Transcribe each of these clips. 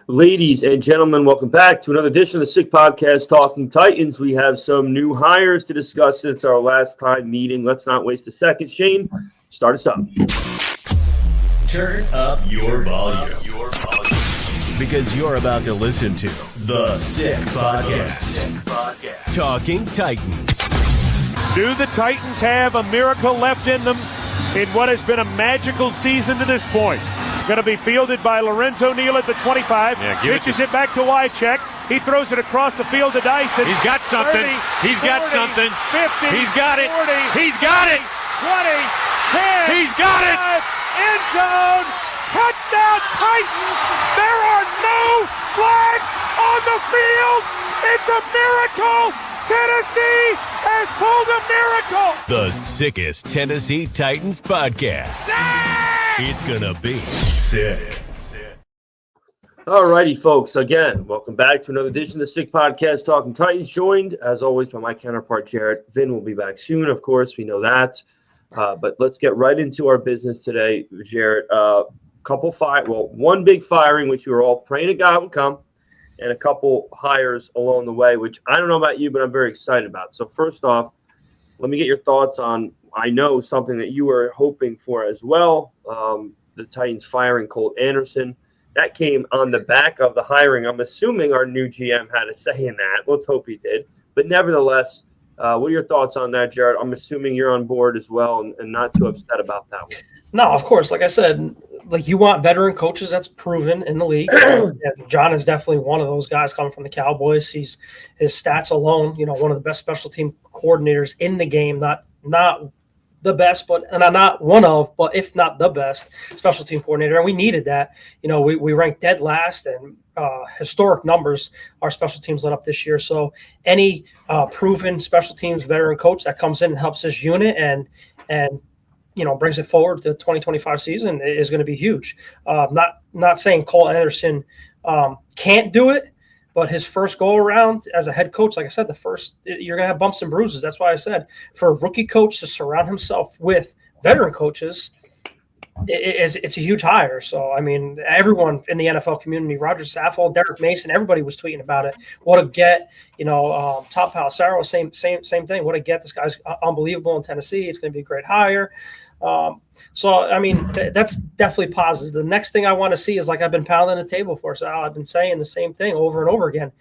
Ladies and gentlemen, welcome back to another edition of the Sick Podcast, Talking Titans. We have some new hires to discuss. It's our last time meeting. Let's not waste a second. Shane, start us up. Turn up your volume. Because you're about to listen to the Sick Podcast. Talking Titans. Do the Titans have a miracle left in them in what has been a magical season to this point? Going to be fielded by Lorenzo Neal at the 25. Pitches it back to Wycheck. He throws it across the field to Dyson. He's got something. 30, He's 40, got something. 50. He's got it. 40. He's got it. 20. 10. He's got it. End zone. Touchdown Titans. There are no flags on the field. It's a miracle. Tennessee has pulled a miracle. The sickest Tennessee Titans podcast. It's gonna be sick. All righty, folks. Again, welcome back to another edition of the Sick Podcast, Talking Titans. Joined, as always, by my counterpart, Jarett. Vin will be back soon, of course. We know that. But let's get right into our business today, Jarett. One big firing, which we were all praying to God would come, and a couple hires along the way, which I don't know about you, but I'm very excited about. So first off, let me get your thoughts on, I know, something that you were hoping for as well, the Titans firing Colt Anderson. That came on the back of the hiring. I'm assuming our new GM had a say in that. Let's hope he did. But nevertheless, what are your thoughts on that, Jarett? I'm assuming you're on board as well and not too upset about that one. No, of course. Like I said, you want veteran coaches that's proven in the league. And John is definitely one of those guys coming from the Cowboys. His stats alone, one of the best special team coordinators in the game, not the best, but not one of, but if not the best special team coordinator. And we needed that. We ranked dead last, and historic numbers our special teams let up this year. So any proven special teams veteran coach that comes in and helps this unit and brings it forward to the 2025 season is going to be huge. Not saying Colt Anderson can't do it, but his first go around as a head coach, like I said, you're going to have bumps and bruises. That's why I said for a rookie coach to surround himself with veteran coaches, it's a huge hire. So, I mean, everyone in the NFL community, Roger Saffold, Derek Mason, everybody was tweeting about it. What a get, Top Palacero, same thing. What a get. This guy's unbelievable in Tennessee. It's going to be a great hire. So, I mean, that's definitely positive. The next thing I want to see is, like I've been pounding the table for, Sal, I've been saying the same thing over and over again.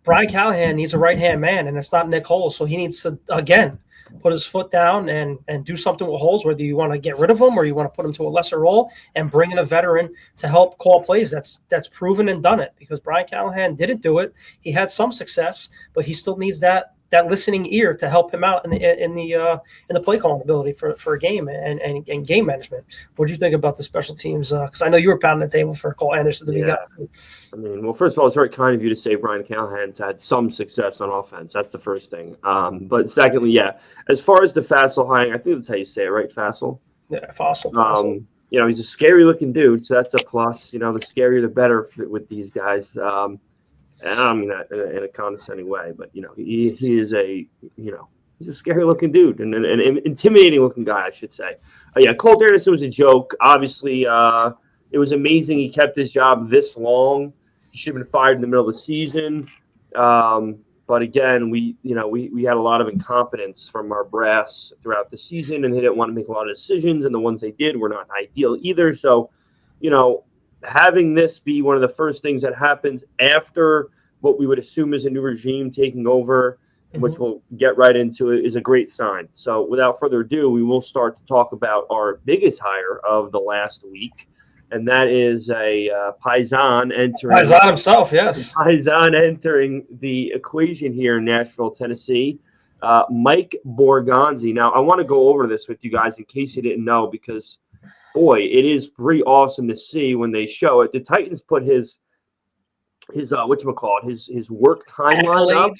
Brian Callahan needs a right-hand man, and it's not Nick Holes. So he needs to, again, put his foot down and do something with Holes, whether you want to get rid of him or you want to put him to a lesser role and bring in a veteran to help call plays. That's proven and done it, because Brian Callahan didn't do it. He had some success, but he still needs that listening ear to help him out in the play calling ability for a game and game management. What do you think about the special teams? Because I know you were pounding the table for Colt Anderson to be got too. I mean, well, first of all, it's very kind of you to say Brian Callahan's had some success on offense. That's the first thing. But secondly, yeah, as far as the Fassel hiring, I think that's how you say it, right? Fassel? Yeah, Fassel. He's a scary looking dude, so that's a plus. The scarier the better with these guys. And I don't mean that in a condescending way, but he is he's a scary looking dude and an intimidating looking guy, I should say. Colt Anderson was a joke. Obviously, it was amazing he kept his job this long. He should have been fired in the middle of the season. But again, we had a lot of incompetence from our brass throughout the season, and they didn't want to make a lot of decisions, and the ones they did were not ideal either. So, having this be one of the first things that happens after what we would assume is a new regime taking over, which we'll get right into, it is a great sign. So without further ado, we will start to talk about our biggest hire of the last week, and that is a Paisan entering. Paisan himself, yes. Paisan entering the equation here in Nashville, Tennessee. Mike Borgonzi. Now, I want to go over this with you guys in case you didn't know, because boy, it is pretty awesome to see when they show it. The Titans put his work timeline up,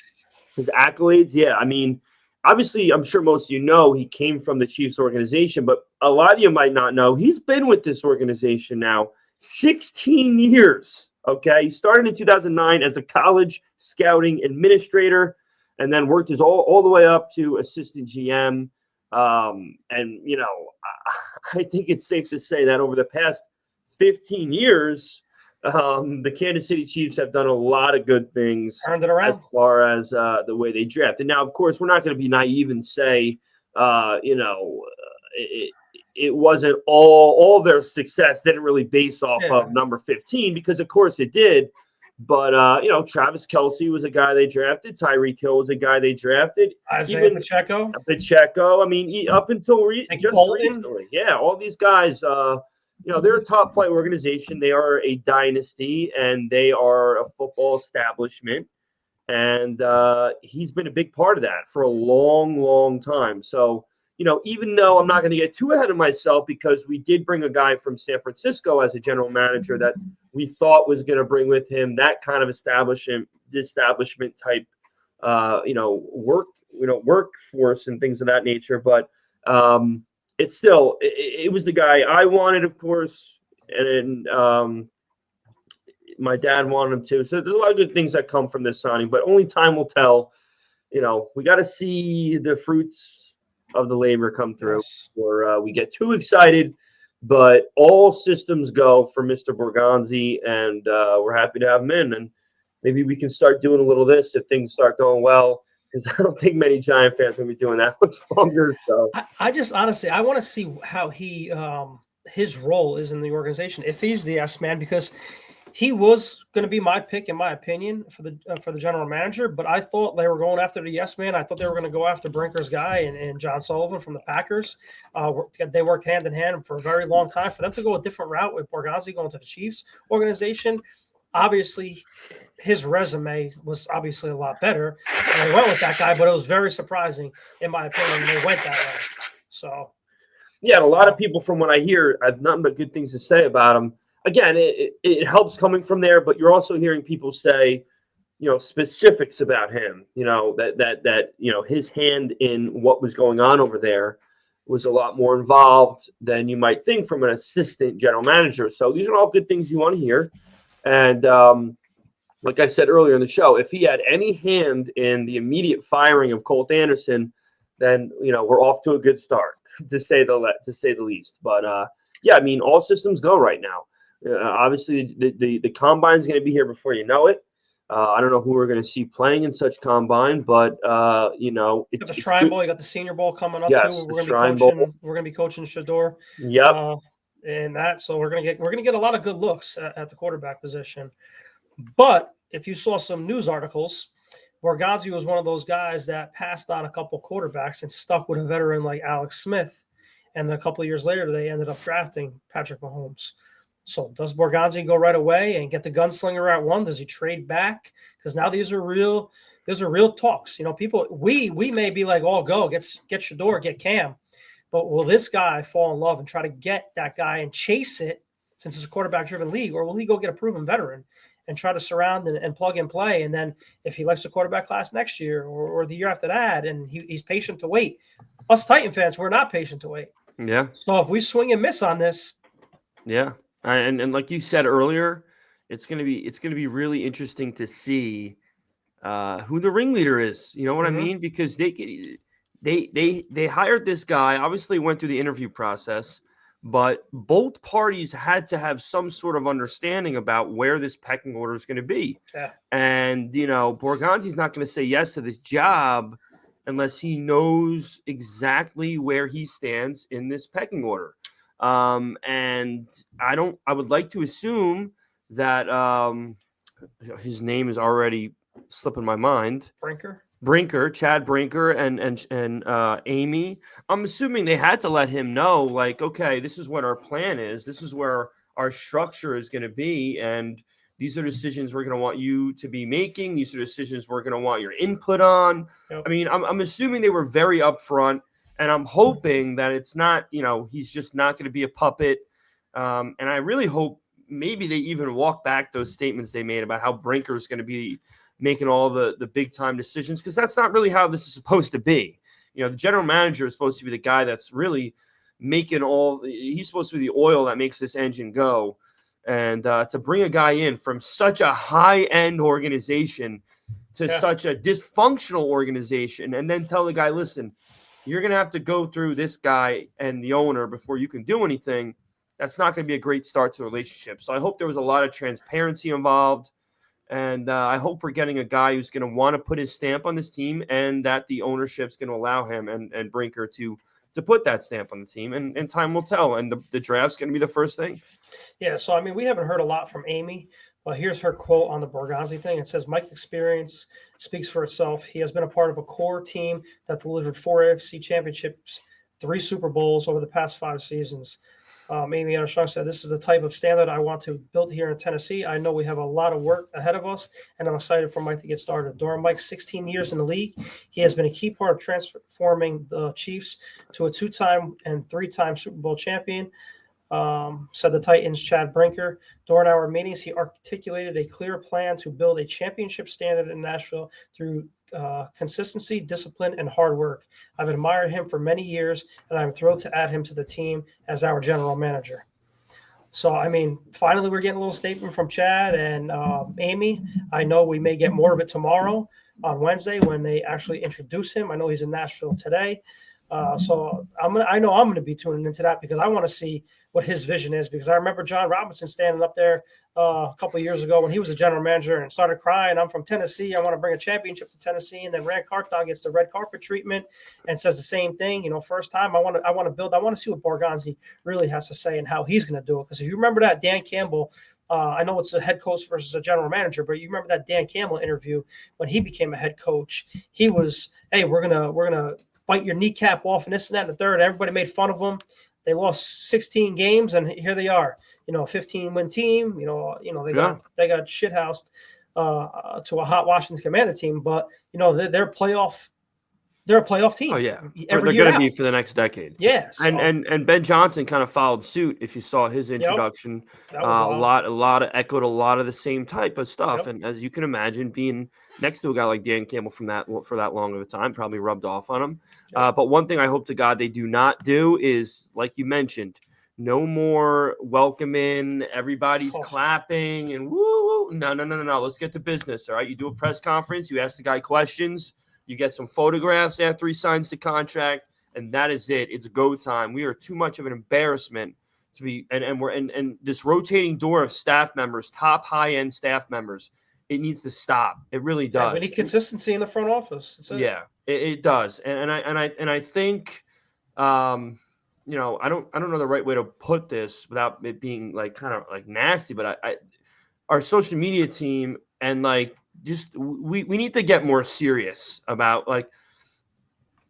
his accolades. Yeah, I mean, obviously, I'm sure most of you know he came from the Chiefs organization, but a lot of you might not know he's been with this organization now 16 years. Okay, he started in 2009 as a college scouting administrator, and then worked his all the way up to assistant GM. I think it's safe to say that over the past 15 years, the Kansas City Chiefs have done a lot of good things Turned it around as far as the way they draft. And now, of course, we're not going to be naive and say, it wasn't all their success didn't really base off of number 15, because of course it did. But Travis Kelce was a guy they drafted. Tyreek Hill was a guy they drafted. Isaiah Pacheco. I mean, up until recently, all these guys. They're a top flight organization. They are a dynasty, and they are a football establishment. And he's been a big part of that for a long, long time. So, even though I'm not going to get too ahead of myself, because we did bring a guy from San Francisco as a general manager that we thought was going to bring with him that kind of establishment type, workforce and things of that nature. But it's still, it was the guy I wanted, of course, and my dad wanted him too. So there's a lot of good things that come from this signing, but only time will tell. We got to see the fruits of the labor come through, or we get too excited. But all systems go for Mr. Borgonzi, and we're happy to have him in. And maybe we can start doing a little of this if things start going well, because I don't think many Giant fans will be doing that much longer. So I just honestly, I want to see how he his role is in the organization, if he's the S-man, because he was going to be my pick, in my opinion, for the general manager. But I thought they were going after the yes man. I thought they were going to go after Brinker's guy and John Sullivan from the Packers. They worked hand in hand for a very long time. For them to go a different route with Borgonzi going to the Chiefs organization, obviously his resume was obviously a lot better. And they went with that guy, but it was very surprising, in my opinion, they went that way. So, yeah, and a lot of people, from what I hear, have nothing but good things to say about him. Again, it helps coming from there, but you're also hearing people say, specifics about him, that his hand in what was going on over there was a lot more involved than you might think from an assistant general manager. So these are all good things you want to hear. And like I said earlier in the show, if he had any hand in the immediate firing of Colt Anderson, then, we're off to a good start, to say the least. But all systems go right now. Obviously, the combine is going to be here before you know it. I don't know who we're going to see playing in such combine, but you got the Shrine Bowl, you got the Senior Bowl coming up too. We're going to be coaching Shador. Yep. And that, so we're going to get a lot of good looks at the quarterback position. But if you saw some news articles, Borgonzi was one of those guys that passed on a couple quarterbacks and stuck with a veteran like Alex Smith. And a couple of years later, they ended up drafting Patrick Mahomes. So does Borgonzi go right away and get the gunslinger at one? Does he trade back? Because now these are real talks. People, we may be like, oh, go, get Shador, get Cam. But will this guy fall in love and try to get that guy and chase it, since it's a quarterback-driven league, or will he go get a proven veteran and try to surround and plug and play? And then if he likes the quarterback class next year or the year after that, and he's patient to wait. Us Titan fans, we're not patient to wait. Yeah. So if we swing and miss on this. Yeah. And like you said earlier, it's gonna be really interesting to see who the ringleader is. You know what I mean? Because they hired this guy. Obviously, went through the interview process, but both parties had to have some sort of understanding about where this pecking order is going to be. Yeah. And Borgonzi's not going to say yes to this job unless he knows exactly where he stands in this pecking order. And I would like to assume that his name is already slipping my mind. Chad Brinker and Amy. I'm assuming they had to let him know, like, okay, this is what our plan is. This is where our structure is going to be. And these are decisions we're going to want you to be making. These are decisions we're going to want your input on. Yep. I mean, I'm assuming they were very upfront. And I'm hoping that it's not, he's just not going to be a puppet. And I really hope maybe they even walk back those statements they made about how Brinker is going to be making all the big time decisions, because that's not really how this is supposed to be. The general manager is supposed to be the guy that's really making he's supposed to be the oil that makes this engine go. And to bring a guy in from such a high-end organization to such a dysfunctional organization, and then tell the guy, listen, you're going to have to go through this guy and the owner before you can do anything. that's not going to be a great start to the relationship. So I hope there was a lot of transparency involved. And I hope we're getting a guy who's going to want to put his stamp on this team, and that the ownership's going to allow him and Brinker to put that stamp on the team. And time will tell. And the draft's going to be the first thing. Yeah, so I mean, we haven't heard a lot from Amy, but here's her quote on the Borgonzi thing. It says, Mike's experience speaks for itself. He has been a part of a core team that delivered 4 AFC championships, 3 Super Bowls over the past 5 seasons. Amy Armstrong said, this is the type of standard I want to build here in Tennessee. I know we have a lot of work ahead of us, and I'm excited for Mike to get started. During Mike's 16 years in the league, he has been a key part of transforming the Chiefs to a 2-time and 3-time Super Bowl champion. Said the Titans' Chad Brinker. During our meetings, he articulated a clear plan to build a championship standard in Nashville through consistency, discipline, and hard work. I've admired him for many years, and I'm thrilled to add him to the team as our general manager. So, I mean, finally we're getting a little statement from Chad and Amy. I know we may get more of it tomorrow on Wednesday when they actually introduce him. I know he's in Nashville today. So I know I'm going to be tuning into that because I want to see what his vision is, because I remember John Robinson standing up there a couple of years ago when he was a general manager and started crying, I'm from Tennessee, I want to bring a championship to Tennessee. And then Rand Carthon gets the red carpet treatment and says the same thing. You know, first time I want to see what Borgonzi really has to say and how he's going to do it. Because if you remember that Dan Campbell, I know it's a head coach versus a general manager, but you remember that Dan Campbell interview when he became a head coach, he was, hey, we're gonna bite your kneecap off and this and that and the third. Everybody made fun of them. They lost 16 games, and here they are. You know, a 15-win team. You know, they got shithoused to a hot Washington Commander team, but you know they're a playoff team. Oh yeah, they're going to be for the next decade. Yes, and Ben Johnson kind of followed suit. If you saw his introduction, a lot of echoed a lot of the same type of stuff. And as you can imagine, being next to a guy like Dan Campbell for that long of a time probably rubbed off on him. But one thing I hope to God they do not do is, like you mentioned, no more welcoming, everybody's clapping and woo. No. Let's get to business. All right, you do a press conference, you ask the guy questions. You get some photographs after he signs the contract, and that is it. It's go time. We are too much of an embarrassment to be, and this rotating door of staff members, top high-end staff members, it needs to stop. It really does. We need consistency in the front office. It does. And I think, you know, I don't know the right way to put this without it being like kind of like nasty, but our social media team and like. Just we need to get more serious about like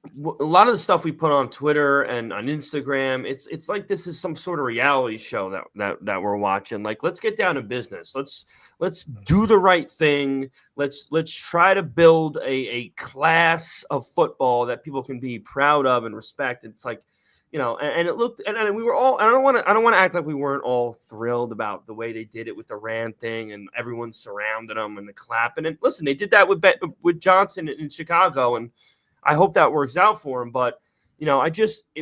a lot of the stuff we put on Twitter and on Instagram. It's like this is some sort of reality show that we're watching. Like, let's get down to business. Let's do the right thing. Let's try to build a class of football that people can be proud of and respect. It's like, you know, and it looked, and we were all. I don't want to act like we weren't all thrilled about the way they did it with the Rand thing, and everyone surrounded them and the clapping. And listen, they did that with Johnson in Chicago, and I hope that works out for him. But you know,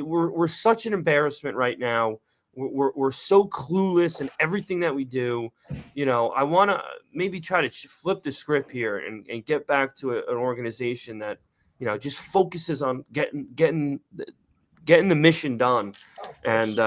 we're such an embarrassment right now. We're so clueless in everything that we do. You know, I want to maybe try to flip the script here and get back to an organization that, you know, just focuses on getting the mission done. And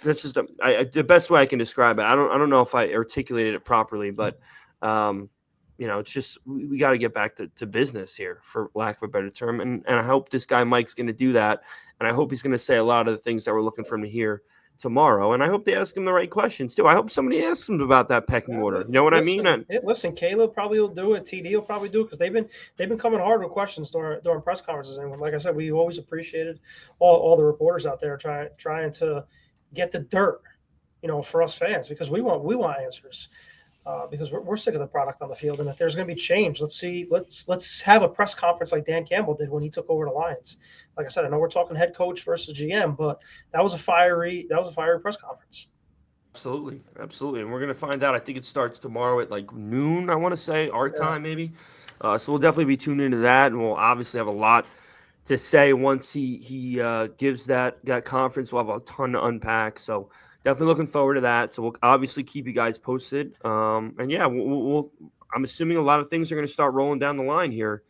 that's just the best way I can describe it. I don't know if I articulated it properly, but you know, it's just we got to get back to business here, for lack of a better term. And I hope this guy Mike's going to do that, and I hope he's going to say a lot of the things that we're looking for him to hear tomorrow. And I hope they ask him the right questions too. I hope somebody asks him about that pecking order. You know what I mean? Listen, Caleb probably will do it. TD will probably do it, because they've been coming hard with questions during press conferences. And like I said, we always appreciated all the reporters out there trying to get the dirt, you know, for us fans, because we want answers. Because we're sick of the product on the field, and if there's going to be change, let's have a press conference like Dan Campbell did when he took over the Lions. Like I said, I know we're talking head coach versus GM, but that was a fiery press conference. Absolutely, and we're going to find out. I think it starts tomorrow at like noon. I want to say our time, maybe. So we'll definitely be tuned into that, and we'll obviously have a lot to say once he gives that conference. We'll have a ton to unpack. So. Definitely looking forward to that. So we'll obviously keep you guys posted. And yeah, I'm assuming a lot of things are going to start rolling down the line here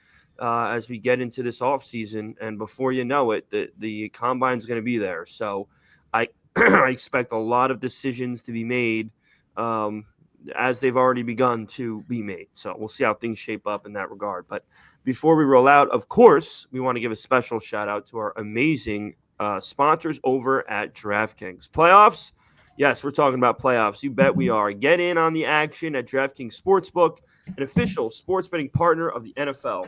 as we get into this offseason. And before you know it, the combine is going to be there. So I I expect a lot of decisions to be made as they've already begun to be made. So we'll see how things shape up in that regard. But before we roll out, of course, we want to give a special shout out to our amazing sponsors over at DraftKings. Playoffs? Yes, we're talking about playoffs. You bet we are. Get in on the action at DraftKings Sportsbook, an official sports betting partner of the NFL.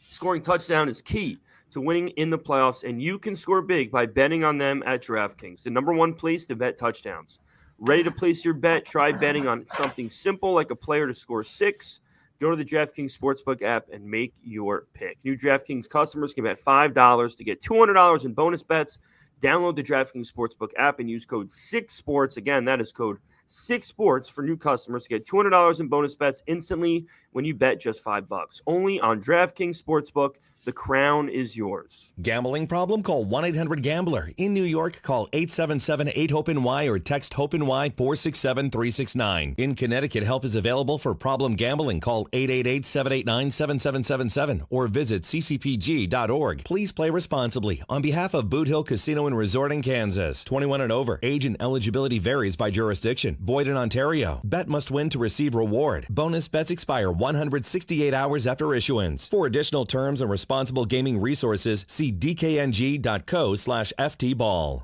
Scoring touchdown is key to winning in the playoffs, and you can score big by betting on them at DraftKings, the number one place to bet touchdowns. Ready to place your bet? Try betting on something simple like a player to score 6. Go to the DraftKings Sportsbook app and make your pick. New DraftKings customers can bet $5 to get $200 in bonus bets. Download the DraftKings Sportsbook app and use code 6sports. Again, that is code 6sports for new customers to get $200 in bonus bets instantly when you bet just $5. Only on DraftKings Sportsbook. The crown is yours. Gambling problem? Call 1-800-GAMBLER. In New York, call 877-8-HOPE-NY or text HOPE-NY 467-369. In Connecticut, help is available for problem gambling. Call 888-789-7777 or visit ccpg.org. Please play responsibly. On behalf of Boot Hill Casino and Resort in Kansas, 21 and over. Age and eligibility varies by jurisdiction. Void in Ontario. Bet must win to receive reward. Bonus bets expire 168 hours after issuance. For additional terms and responsible gaming resources, see dkng.co/ftball.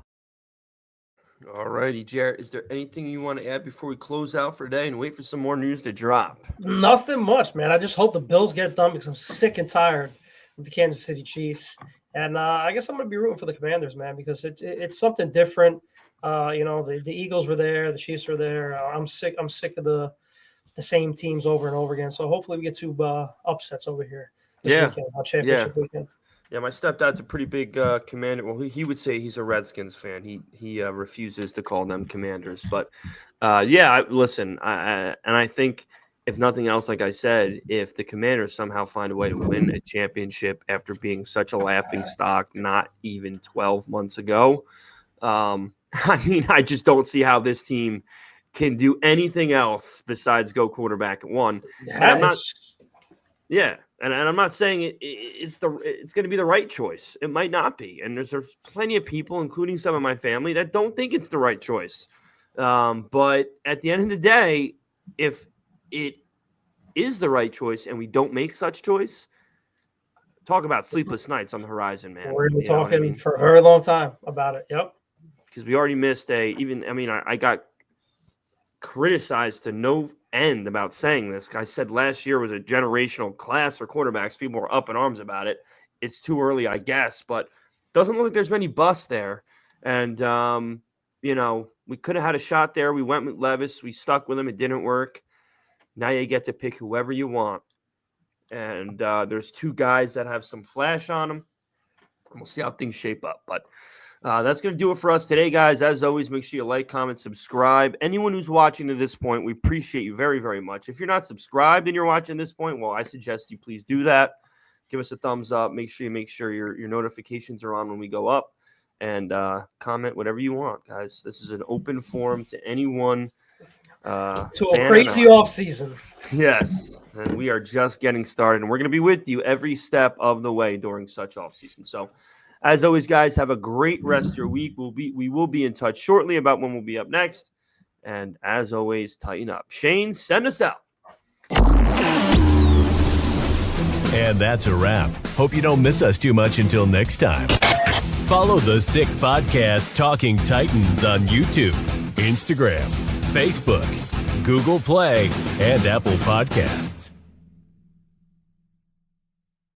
All righty, Jarrett, is there anything you want to add before we close out for today and wait for some more news to drop? Nothing much, man. I just hope the Bills get it done because I'm sick and tired of the Kansas City Chiefs. And I guess I'm going to be rooting for the Commanders, man, because it's something different. The Eagles were there. The Chiefs were there. I'm sick of the same teams over and over again. So hopefully we get 2 upsets over here. Championship weekend. Yeah, my stepdad's a pretty big Commander. Well, he would say he's a Redskins fan. He refuses to call them Commanders. But, listen, I think if nothing else, like I said, if the Commanders somehow find a way to win a championship after being such a laughing stock not even 12 months ago, I just don't see how this team can do anything else besides go quarterback at 1. And I'm not saying it's going to be the right choice. It might not be. And there's plenty of people, including some of my family, that don't think it's the right choice. But at the end of the day, if it is the right choice and we don't make such choice, talk about sleepless nights on the horizon, man. We're going to be talking for a very long time about it. Yep. Because we already missed I got criticized to no end about saying this. I said last year was a generational class for quarterbacks. People were up in arms about it. It's too early, I guess, but doesn't look like there's many busts there. And, we could have had a shot there. We went with Levis. We stuck with him. It didn't work. Now you get to pick whoever you want. And there's 2 guys that have some flash on them. And we'll see how things shape up. But that's going to do it for us today, guys. As always, make sure you like, comment, subscribe. Anyone who's watching to this point, we appreciate you very, very much. If you're not subscribed and you're watching this point, well, I suggest you please do that. Give us a thumbs up. Make sure your notifications are on when we go up. And comment whatever you want, guys. This is an open forum to anyone. To a crazy offseason. Yes. And we are just getting started. And we're going to be with you every step of the way during such offseason. So, as always, guys, have a great rest of your week. We will be in touch shortly about when we'll be up next. And as always, tighten up. Shane, send us out. And that's a wrap. Hope you don't miss us too much until next time. Follow the Sick Podcast Talking Titans on YouTube, Instagram, Facebook, Google Play, and Apple Podcasts.